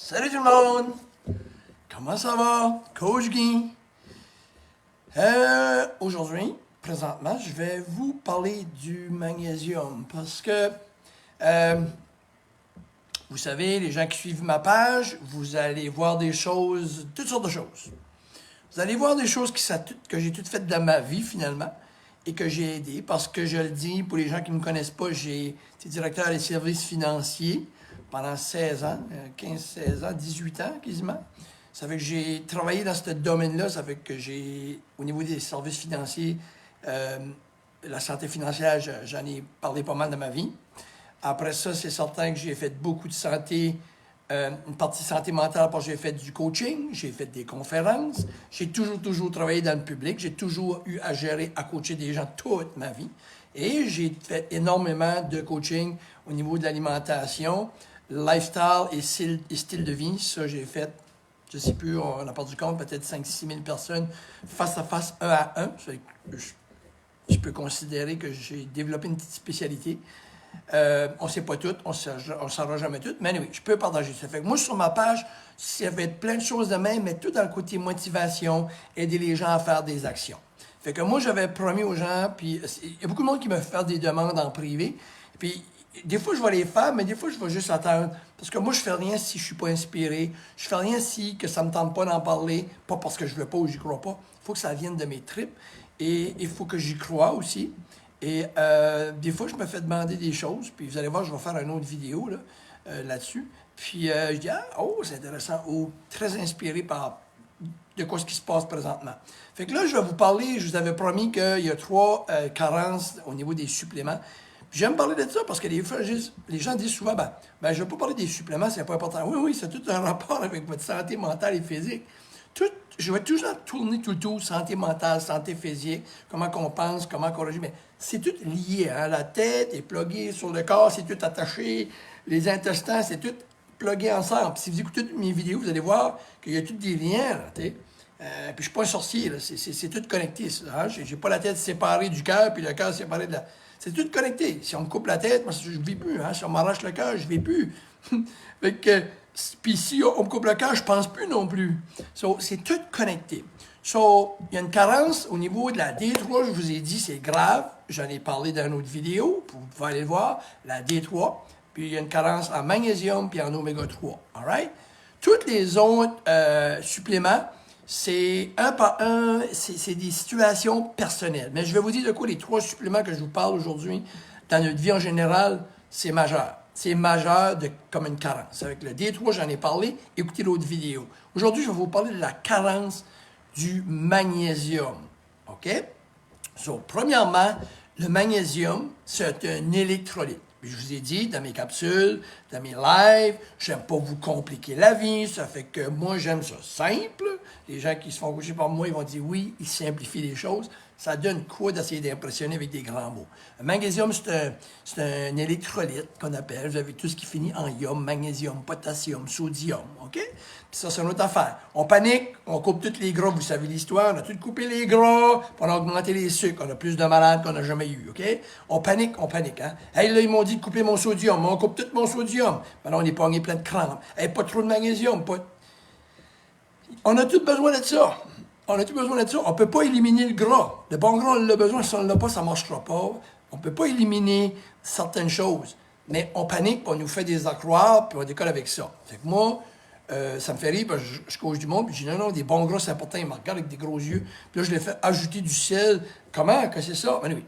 Salut tout le monde! Comment ça va? Coach Guy. Aujourd'hui, présentement, je vais vous parler du magnésium parce que, vous savez, les gens qui suivent ma page, vous allez voir des choses, toutes sortes de choses. Vous allez voir des choses que j'ai toutes faites dans ma vie finalement et que j'ai aidé parce que je le dis, pour les gens qui ne me connaissent pas, j'ai été directeur des services financiers pendant 16 ans, 15, 16 ans, 18 ans quasiment. Ça fait que j'ai travaillé dans ce domaine-là, ça fait que j'ai, au niveau des services financiers, la santé financière, j'en ai parlé pas mal dans ma vie. Après ça, c'est certain que j'ai fait beaucoup de santé, une partie santé mentale parce que j'ai fait du coaching, j'ai fait des conférences, j'ai toujours travaillé dans le public, j'ai toujours eu à gérer, à coacher des gens toute ma vie. Et j'ai fait énormément de coaching au niveau de l'alimentation, lifestyle et style de vie. Ça, j'ai fait, je ne sais plus, on a perdu compte, peut-être 5-6 000 personnes face à face, un à un. Je peux considérer que j'ai développé une petite spécialité. On ne sait pas tout, on ne saura jamais tout, mais anyway, je peux partager ça. Fait que moi, sur ma page, ça va être plein de choses de même, mais tout dans le côté motivation, aider les gens à faire des actions. Fait que moi, j'avais promis aux gens, puis il y a beaucoup de monde qui me fait des demandes en privé, puis des fois, je vais les faire, mais des fois, je vais juste attendre. Parce que moi, je fais rien si je suis pas inspiré. Je fais rien si que ça me tente pas d'en parler, pas parce que je veux pas ou j'y crois pas. Il faut que ça vienne de mes tripes, et il faut que j'y croie aussi. Et des fois, je me fais demander des choses, puis vous allez voir, je vais faire une autre vidéo là-dessus. Puis je dis, ah, oh, c'est intéressant, ou très inspiré par de quoi ce qui se passe présentement. Fait que là, je vais vous parler, je vous avais promis qu'il y a 3 carences au niveau des suppléments. Puis j'aime parler de ça parce que les gens disent souvent, je ne vais pas parler des suppléments, c'est pas important. Oui, c'est tout un rapport avec votre santé mentale et physique. Je vais toujours tourner tout le tour, santé mentale, santé physique, comment qu'on pense, comment qu'on agit, mais c'est tout lié. Hein? La tête est pluguée sur le corps, c'est tout attaché, les intestins, c'est tout plugué ensemble. Puis si vous écoutez toutes mes vidéos, vous allez voir qu'il y a tous des liens. Là, puis je suis pas un sorcier, c'est tout connecté. Hein? J'ai pas la tête séparée du cœur, puis le cœur séparé de la... C'est tout connecté. Si on me coupe la tête, moi, je ne vis plus. Hein? Si on m'arrache le cœur, je ne vis plus. Fait que, puis si on me coupe le cœur, je ne pense plus non plus. C'est tout connecté. Il y a une carence au niveau de la D3, je vous ai dit, c'est grave. J'en ai parlé dans une autre vidéo, vous pouvez aller le voir, la D3. Puis il y a une carence en magnésium puis en oméga 3. All right? Toutes les autres suppléments, c'est un par un, c'est des situations personnelles. Mais je vais vous dire de quoi les 3 suppléments que je vous parle aujourd'hui, dans notre vie en général, c'est majeur. C'est majeur comme une carence. Avec le D3, j'en ai parlé. Écoutez l'autre vidéo. Aujourd'hui, je vais vous parler de la carence du magnésium. OK? Premièrement, le magnésium, c'est un électrolyte. Puis je vous ai dit, dans mes capsules, dans mes lives, j'aime pas vous compliquer la vie, ça fait que moi, j'aime ça simple. Les gens qui se font coucher par moi, ils vont dire oui, ils simplifient les choses. Ça donne quoi d'essayer d'impressionner avec des grands mots? Le magnésium, c'est un électrolyte qu'on appelle. Vous avez tout ce qui finit en ium, magnésium, potassium, sodium, OK? Puis ça, c'est une autre affaire. On panique, on coupe tous les gras, vous savez l'histoire, on a tout coupé les gras, puis on a augmenté les sucres, on a plus de malades qu'on n'a jamais eu, OK? On panique, hein? Hey, là, ils m'ont dit de couper mon sodium, on coupe tout mon sodium. Maintenant, on est pogné plein de crampes. Hey, pas trop de magnésium, On a tout besoin de ça. On a tout besoin de ça. On ne peut pas éliminer le gras. Le bon gras, on l'a besoin. Si on ne l'a pas, ça ne marchera pas. On ne peut pas éliminer certaines choses. Mais on panique, puis on nous fait des accroires, puis on décolle avec ça. Fait que moi, ça me fait rire, parce que je coach du monde, puis je dis non, des bons gras, c'est important. Ils me regardent avec des gros yeux. Puis là, je les fais ajouter du sel. Comment que c'est ça? Ben oui.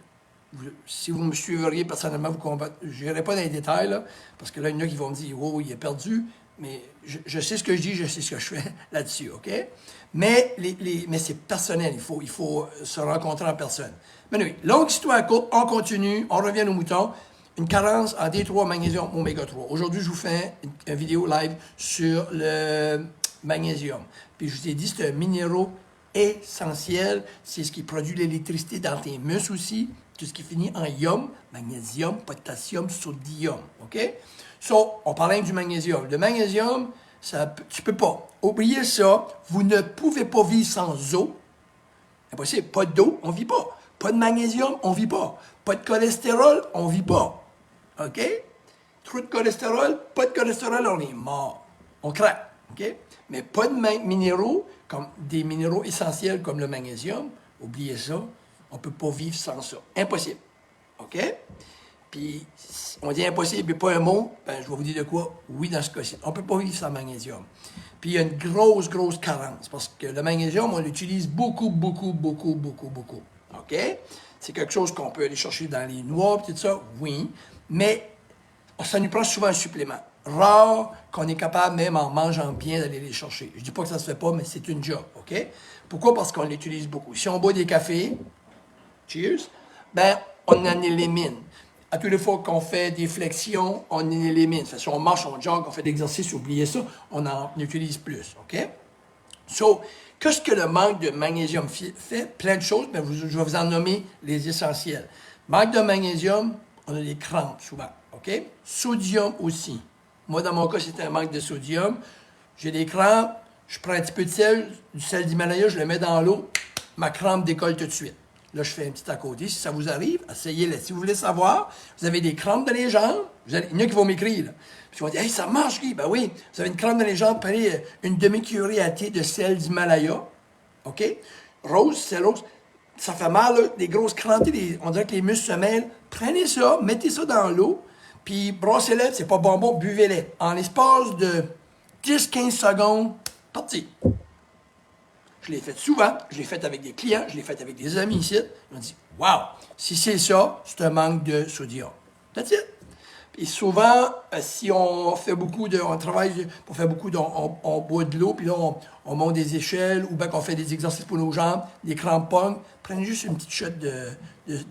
Si vous me suivriez personnellement, vous combattez. Je n'irai pas dans les détails, là, parce que là, il y en a qui vont me dire, oh, il est perdu. Mais je sais ce que je dis, je sais ce que je fais là-dessus, OK? Mais c'est personnel, il faut se rencontrer en personne. Mais oui, longue histoire courte, on continue, on revient aux moutons. Une carence en D3, magnésium, oméga 3. Aujourd'hui, je vous fais une vidéo live sur le magnésium. Puis je vous ai dit, c'est un minéraux essentiel, c'est ce qui produit l'électricité dans tes muscles aussi, tout ce qui finit en ium, magnésium, potassium, sodium, OK? On parlait du magnésium. Le magnésium, tu peux pas. Oubliez ça, vous ne pouvez pas vivre sans eau. Impossible. Pas d'eau, on vit pas. Pas de magnésium, on vit pas. Pas de cholestérol, on vit pas. OK? Trop de cholestérol, pas de cholestérol, on est mort. On craque. OK? Mais pas de minéraux, comme des minéraux essentiels comme le magnésium. Oubliez ça. On ne peut pas vivre sans ça. Impossible. OK? Puis, on dit impossible et pas un mot, ben, je vais vous dire de quoi. Oui, dans ce cas-ci. On ne peut pas vivre sans magnésium. Puis, il y a une grosse carence parce que le magnésium, on l'utilise beaucoup. OK? C'est quelque chose qu'on peut aller chercher dans les noix, tout ça, oui. Mais ça nous prend souvent un supplément. Rare qu'on est capable, même en mangeant bien, d'aller les chercher. Je ne dis pas que ça ne se fait pas, mais c'est une job, OK? Pourquoi? Parce qu'on l'utilise beaucoup. Si on boit des cafés, cheers, ben, on en élimine. À toutes les fois qu'on fait des flexions, on en élimine. Si on marche, on jog, on fait de l'exercice, oubliez ça, on en utilise plus, OK? So, qu'est-ce que le manque de magnésium fait? Plein de choses, mais je vais vous en nommer les essentiels. Manque de magnésium, on a des crampes souvent, OK? Sodium aussi. Moi, dans mon cas, c'est un manque de sodium. J'ai des crampes, je prends un petit peu de sel, du sel d'Himalaya, je le mets dans l'eau, ma crampe décolle tout de suite. Là, je fais un petit à côté. Si ça vous arrive, essayez-le. Si vous voulez savoir, vous avez des crampes dans les jambes, il y en a qui vont m'écrire, là. Puis ils vont dire, hey, ça marche, Guy. Ben oui, vous avez une crampe dans les jambes, prenez une demi-cuillerée à thé de sel d'Himalaya. OK? Rose, c'est rose. Ça fait mal, là, des grosses crampes, on dirait que les muscles se mêlent. Prenez ça, mettez ça dans l'eau, puis brassez-le, c'est pas bonbon, buvez-le. En l'espace de 10-15 secondes, parti. Je l'ai fait souvent, je l'ai fait avec des clients, je l'ai fait avec des amis ici. Ils m'ont dit, wow, si c'est ça, c'est un manque de sodium. That's it. Puis souvent, si on fait beaucoup de, on travaille pour faire beaucoup on boit de l'eau, puis là, on monte des échelles, ou bien qu'on fait des exercices pour nos jambes, des crampons, prenez juste une petite shot de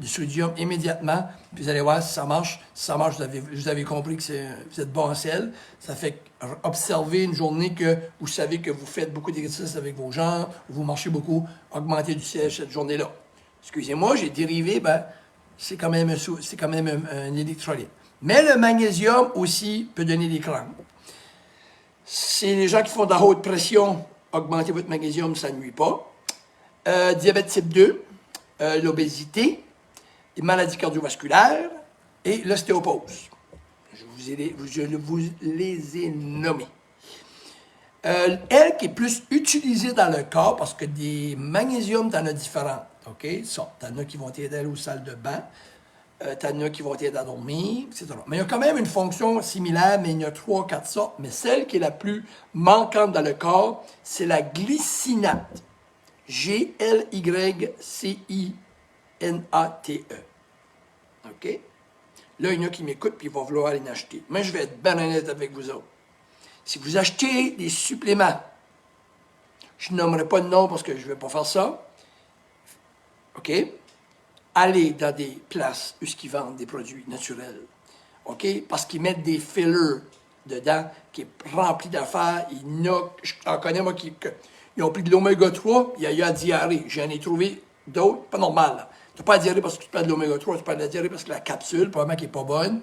sodium immédiatement, puis vous allez voir si ça marche. Si ça marche, vous avez compris que vous êtes bon en sel. Ça fait observer une journée que vous savez que vous faites beaucoup d'exercices avec vos jambes, vous marchez beaucoup, augmenter du siège cette journée-là. Excusez-moi, j'ai dérivé, ben, c'est quand même un électrolyte. Mais le magnésium aussi peut donner des crampes. C'est les gens qui font de la haute pression, augmenter votre magnésium, ça ne nuit pas. Diabète type 2, l'obésité, les maladies cardiovasculaires et l'ostéoporose. Je vous les ai nommés. Elle qui est plus utilisée dans le corps, parce que des magnésiums, tu en as différents. OK? Ça, tu en as qui vont t'aider aux salles de bain. T'en as qui vont t'aider à dormir, etc. Mais il y a quand même une fonction similaire, mais il y a 3-4 sortes. Mais celle qui est la plus manquante dans le corps, c'est la glycinate. Glycinate. OK? Là, il y en a qui m'écoutent puis ils vont vouloir en acheter. Mais je vais être bien honnête avec vous autres. Si vous achetez des suppléments, je nommerai pas de nom parce que je ne vais pas faire ça. OK? Allez dans des places où ils vendent des produits naturels. OK? Parce qu'ils mettent des fillers dedans qui est rempli d'affaires. Je en connais, moi, ils ont pris de l'oméga 3, il y a eu la diarrhée. J'en ai trouvé d'autres, pas normal. Tu n'as pas la diarrhée parce que tu prends de l'oméga 3, tu prends de la diarrhée parce que la capsule, probablement, qui n'est pas bonne.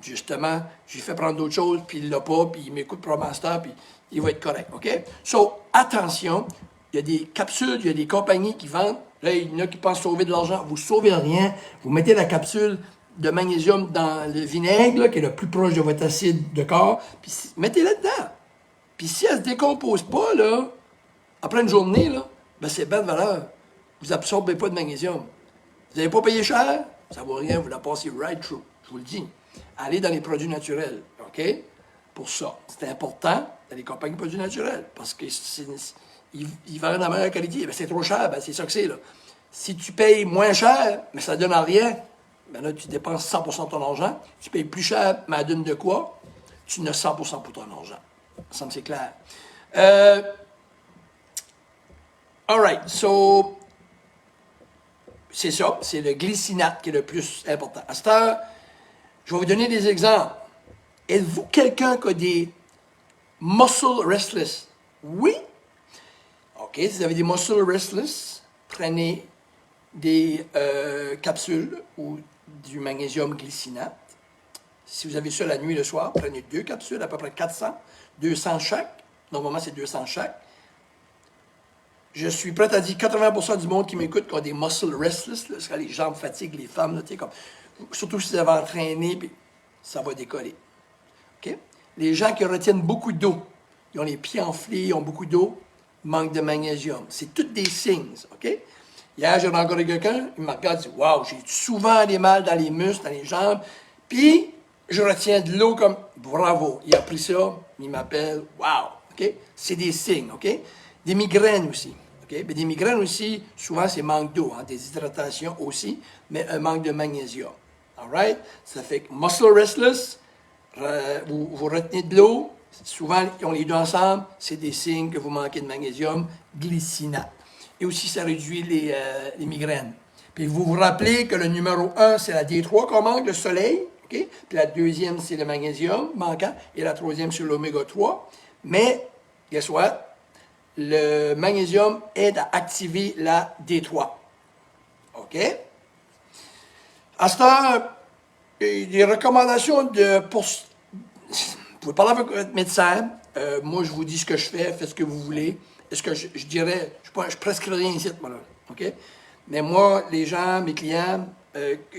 Justement, j'ai fait prendre d'autres choses, puis il ne l'a pas, puis il m'écoute probablement ça, puis il va être correct. OK? So, attention, il y a des capsules, il y a des compagnies qui vendent. Là, il y en a qui pensent sauver de l'argent. Vous ne sauvez rien. Vous mettez la capsule de magnésium dans le vinaigre, là, qui est le plus proche de votre acide de corps, puis mettez-la dedans. Puis si elle ne se décompose pas, là, après une journée, là, ben c'est bonne valeur. Vous n'absorbez pas de magnésium. Vous n'avez pas payé cher, ça ne vaut rien, vous la passez right through. Je vous le dis. Allez dans les produits naturels, OK? Pour ça. C'est important dans les compagnies de produits naturels, parce que ils vendent la meilleure qualité. Ben, c'est trop cher, ben, c'est ça que c'est, là. Si tu payes moins cher, mais ça ne donne rien, ben là, tu dépenses 100% de ton argent. Tu payes plus cher, mais elle donne de quoi? Tu n'as 100% pour ton argent. Ça me c'est clair. All right, so, c'est ça, c'est le glycinate qui est le plus important. À cette heure, je vais vous donner des exemples. Êtes-vous quelqu'un qui a des muscle restless? Oui. OK, si vous avez des muscle restless, prenez des capsules ou du magnésium glycinate. Si vous avez ça la nuit et le soir, prenez 2 capsules, à peu près 400, 200 chaque. Normalement, c'est 200 chaque. Je suis prêt à dire 80% du monde qui m'écoute qui a des muscle restless, là, parce que les jambes fatiguent, les femmes, là, comme, surtout si vous avez entraîné, puis ça va décoller. OK? Les gens qui retiennent beaucoup d'eau, ils ont les pieds enflés, ils ont beaucoup d'eau, manque de magnésium. C'est tous des signes, OK? Hier, j'ai rencontré quelqu'un, il m'a regardé et dit « Wow, j'ai souvent des mal dans les muscles, dans les jambes. » Puis, je retiens de l'eau comme « Bravo! » Il a pris ça, il m'appelle « Wow! » OK? C'est des signes, OK? Des migraines aussi. OK? Mais des migraines aussi, souvent, c'est manque d'eau, hein, des hydratations aussi, mais un manque de magnésium. All right? Ça fait que muscle restless, vous retenez de l'eau, souvent, ils ont les deux ensemble, c'est des signes que vous manquez de magnésium, glycinate. Et aussi, ça réduit les migraines. Puis vous vous rappelez que le numéro 1, c'est la D3 qu'on manque, le soleil. Okay? Puis la deuxième, c'est le magnésium manquant. Et la troisième, c'est l'oméga 3. Mais, guess what? Le magnésium aide à activer la D3. OK? À ce temps, des recommandations vous pouvez parler avec votre médecin. Moi, je vous dis ce que je fais, faites ce que vous voulez. Est-ce que je dirais, je prescris rien ici, moi, là, OK? Mais moi, les gens, mes clients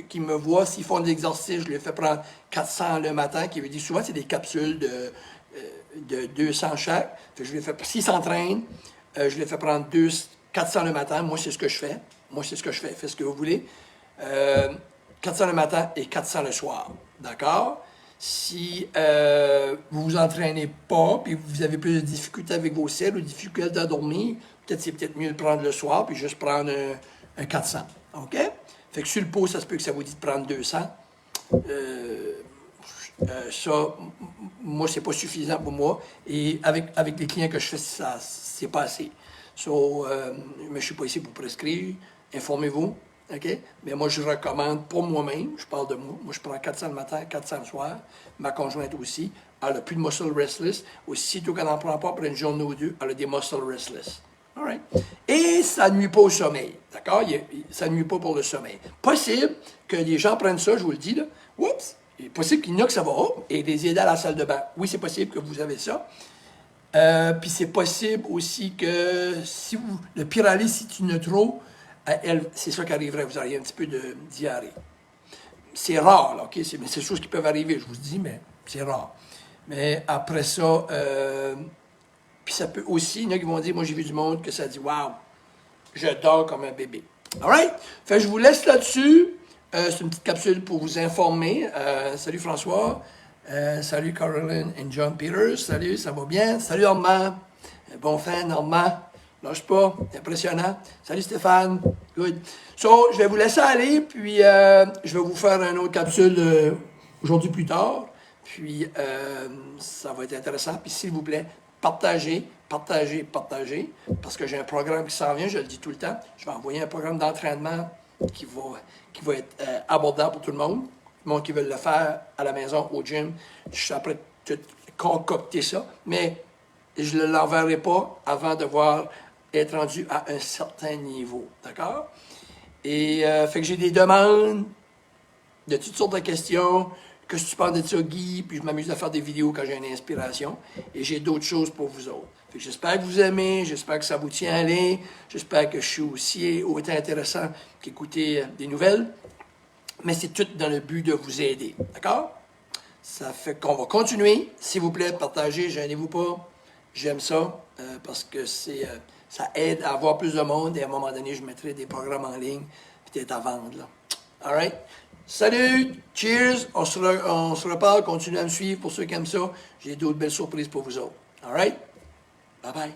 qui me voient, s'ils font de l'exercice, je les fais prendre 400 le matin, qui veut dire souvent, c'est des capsules de 200 chaque. Je les fais, s'ils s'entraînent, je les fais prendre 400 le matin. Moi, c'est ce que je fais. Faites ce que vous voulez. 400 le matin et 400 le soir. D'accord? Si vous vous entraînez pas, puis vous avez plus de difficultés avec vos selles ou de difficultés à dormir, c'est peut-être mieux de prendre le soir, puis juste prendre un 400. OK? Fait que sur le pot, ça se peut que ça vous dit de prendre 200. Ça, moi, c'est pas suffisant pour moi. Et avec les clients que je fais, ça, c'est pas assez. Mais je suis pas ici pour prescrire. Informez-vous. OK? Mais moi, je recommande pour moi-même, je parle de moi. Moi, je prends 400 le matin, 400 le soir. Ma conjointe aussi. Elle n'a plus de muscle restless. Aussitôt qu'elle n'en prend pas après une journée ou deux, elle a des muscle restless. All right? Et ça ne nuit pas au sommeil. D'accord? Ça ne nuit pas pour le sommeil. Possible que les gens prennent ça, je vous le dis, là. Oups! Il est possible qu'il y en a que ça va et les aider à la salle de bain. Oui, c'est possible que vous avez ça. Puis c'est possible aussi que si le Piralis, si tu ne trop, c'est ça qui arriverait, vous auriez un petit peu de diarrhée. C'est rare, là, OK? C'est des choses qui peuvent arriver, je vous dis, mais c'est rare. Mais après ça, puis ça peut aussi, il y en a qui vont dire, moi j'ai vu du monde que ça dit, waouh, je dors comme un bébé. All right? Fait que je vous laisse là-dessus. C'est une petite capsule pour vous informer. Salut François. Salut Caroline et John Peters. Salut, ça va bien? Salut Normand. Bon fan, Normand. Lâche pas, impressionnant. Salut Stéphane. Good. So, je vais vous laisser aller, puis je vais vous faire une autre capsule aujourd'hui plus tard. Puis ça va être intéressant. Puis s'il vous plaît, partagez, parce que j'ai un programme qui s'en vient, je le dis tout le temps. Je vais envoyer un programme d'entraînement qui va être abordable pour tout le monde. Le monde qui veut le faire à la maison, au gym. Je suis après de concocter ça, mais je ne l'enverrai pas avant de voir être rendu à un certain niveau. D'accord? Et fait que j'ai des demandes de toutes sortes de questions. Que tu penses de ça, Guy? Puis je m'amuse à faire des vidéos quand j'ai une inspiration. Et j'ai d'autres choses pour vous autres. Fait que j'espère que vous aimez, j'espère que ça vous tient à l'aise, j'espère que je suis aussi autant intéressant qu'écouter des nouvelles. Mais c'est tout dans le but de vous aider. D'accord? Ça fait qu'on va continuer. S'il vous plaît, partagez, gênez-vous pas. J'aime ça parce que ça aide à avoir plus de monde et à un moment donné, je mettrai des programmes en ligne peut-être à vendre. Là. All right? Salut! Cheers! On se reparle. Continuez à me suivre pour ceux qui aiment ça. J'ai d'autres belles surprises pour vous autres. All right? Bye-bye.